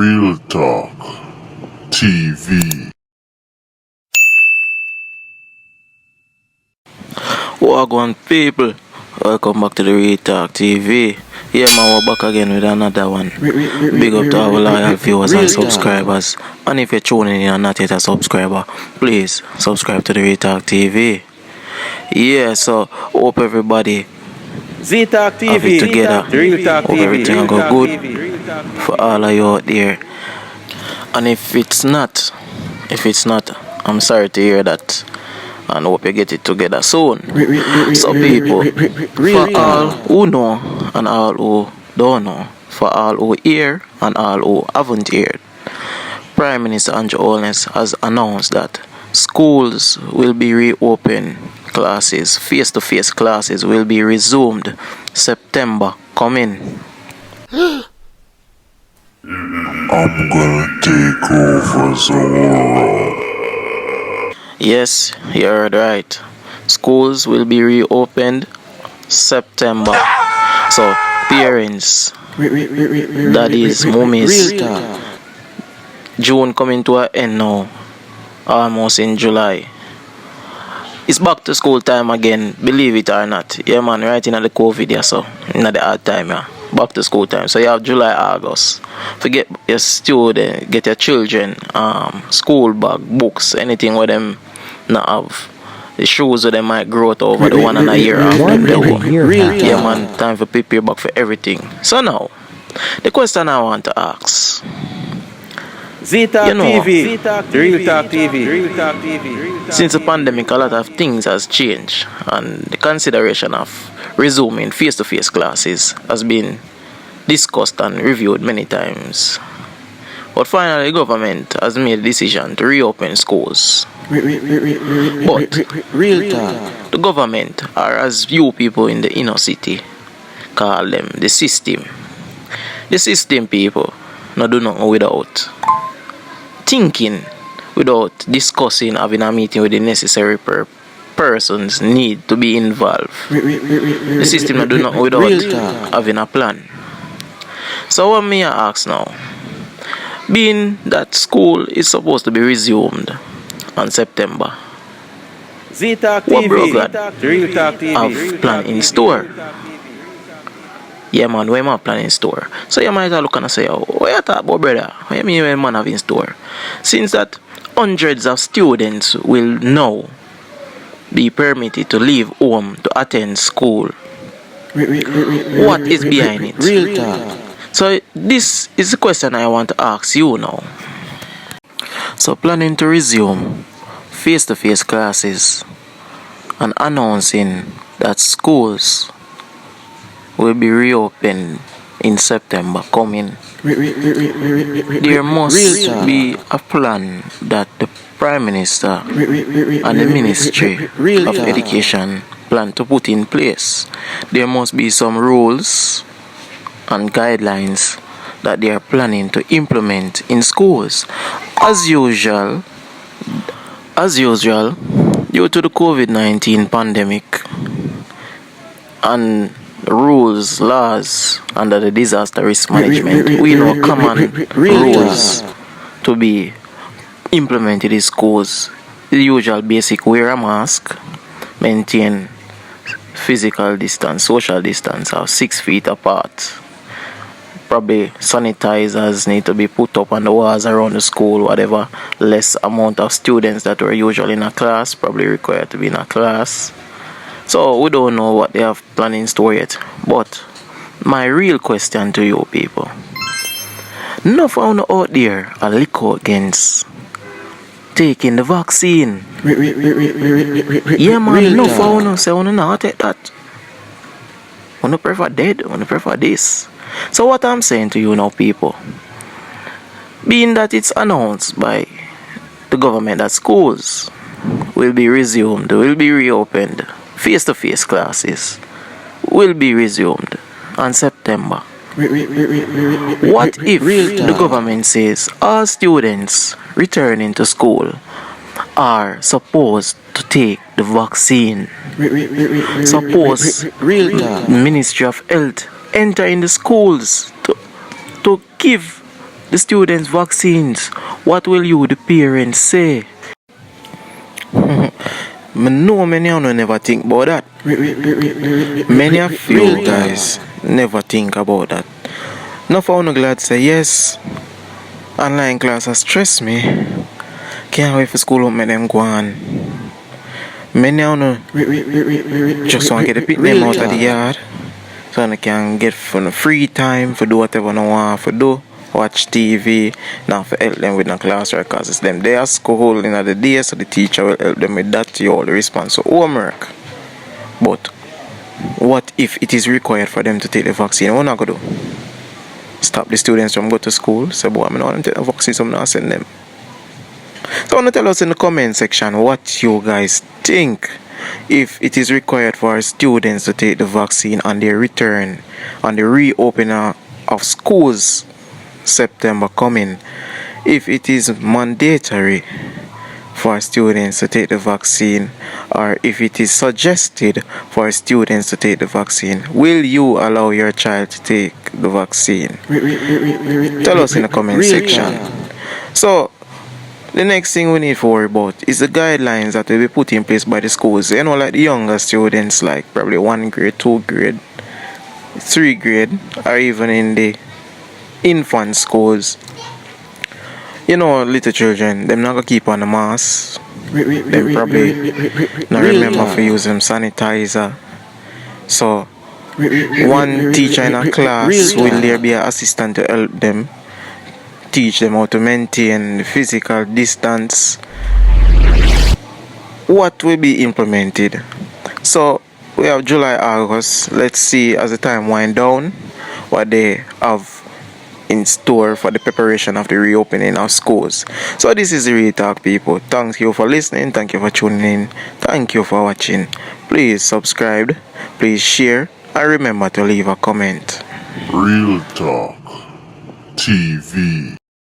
Real Talk TV. Wagwan people, welcome back to the Real Talk TV. Yeah man, we're back again with another one. Big up to our loyal viewers and subscribers. And if you're tuning in and not yet a subscriber, please subscribe to the Real Talk TV. Yeah, so hope everybody Z-Talk TV, have it together. Real Talk Hope TV, everything will go good for all of you out there. And if it's not, I'm sorry to hear that. And hope you get it together soon. So people, for all who know and all who don't know, for all who hear and all who haven't heard, Prime Minister Andrew Holness has announced that schools will be reopened, classes, face-to-face classes will be resumed September coming. I'm gonna take over the world. Yes, you heard right. Schools will be reopened September. So parents, daddies, mummies, June coming to an end now, almost in July. It's back to school time again, believe it or not. Yeah man, right in the COVID, yeah, so in the hard time, yeah. Back to school time. So you have July, August. Forget your student, get your children, school bag, books, anything where them not have. The shoes where they might grow out over the 1 and a year after them. Yeah man, time for prepare back for everything. So now, the question I want to ask. Z-Talk TV, Real Talk TV. Since the pandemic, a lot of things has changed, and the consideration of resuming face-to-face classes has been discussed and reviewed many times. But finally, the government has made a decision to reopen schools. But the government, or as you people in the inner city call them, the system people, no do nothing without thinking, without discussing, having a meeting with the necessary persons need to be involved. The system no do nothing without having a plan. So what me I ask now, being that school is supposed to be resumed on September, Z-Talk what brother Real Talk TV have plan in store? Yeah man, what am I plan in store? So you might look and say, oh, what you talk about, brother? What you mean when man have in store? Since that hundreds of students will now be permitted to leave home to attend school, what is behind it? Real Talk. So this is the question I want to ask you now. So planning to resume face-to-face classes and announcing that schools will be reopened in September coming, there must be a plan that the Prime Minister and the Ministry of Education plan to put in place. There must be some rules and guidelines that they are planning to implement in schools. As usual, due to the COVID-19 pandemic and rules, laws under the disaster risk management, we know common rules to be implemented in schools. The usual basic: wear a mask, maintain physical distance, social distance of 6 feet apart. Probably sanitizers need to be put up on the walls around the school, whatever less amount of students that were usually in a class probably required to be in a class. So we don't know what they have planned in store yet. But my real question to you people, enough of out there are liquor against taking the vaccine. Yeah man, enough of say wanna not take that. Wanna prefer dead, wanna prefer this. So what I'm saying to you now people, being that it's announced by the government that schools will be resumed, will be reopened, face-to-face classes will be resumed on September. What if the government says all students returning to school are supposed to take the vaccine? Suppose the Ministry of Health enter in the schools to give the students' vaccines, what will you, the parents, say? Me know many of you never think about that. Many of you guys never think about that. Now for you glad say yes, online class has stressed me. Can't wait for school make them go on. Many of you just want to get the pick them out of the yard so they can get for free time for do whatever they want for do. Watch TV, now for help them with the class work because it's them they are school in the day, so the teacher will help them with that to all the response to homework. But what if it is required for them to take the vaccine? What not gonna do? Stop the students from go to school? Say, boy, I'm not take the vaccine, so I'm not send them. So I want to tell us in the comment section what you guys think if it is required for students to take the vaccine on their return, on the reopening of schools September coming, if it is mandatory for students to take the vaccine or if it is suggested for students to take the vaccine. Will you allow your child to take the vaccine? Tell us in the comment section. So the next thing we need to worry about is the guidelines that will be put in place by the schools. You know, like the younger students, like probably 1 grade, 2 grade, 3 grade, or even in the infant schools. You know, little children, them not gonna keep on the mask. They probably not remember to use them sanitizer. So one teacher in a class will there be an assistant to help them, teach them how to maintain the physical distance. What will be implemented? So we have July, August. Let's see as the time wind down what they have in store for the preparation of the reopening of schools. So this is the Real Talk, people. Thank you for listening. Thank you for tuning in. Thank you for watching. Please subscribe. Please share. And remember to leave a comment. Real Talk TV.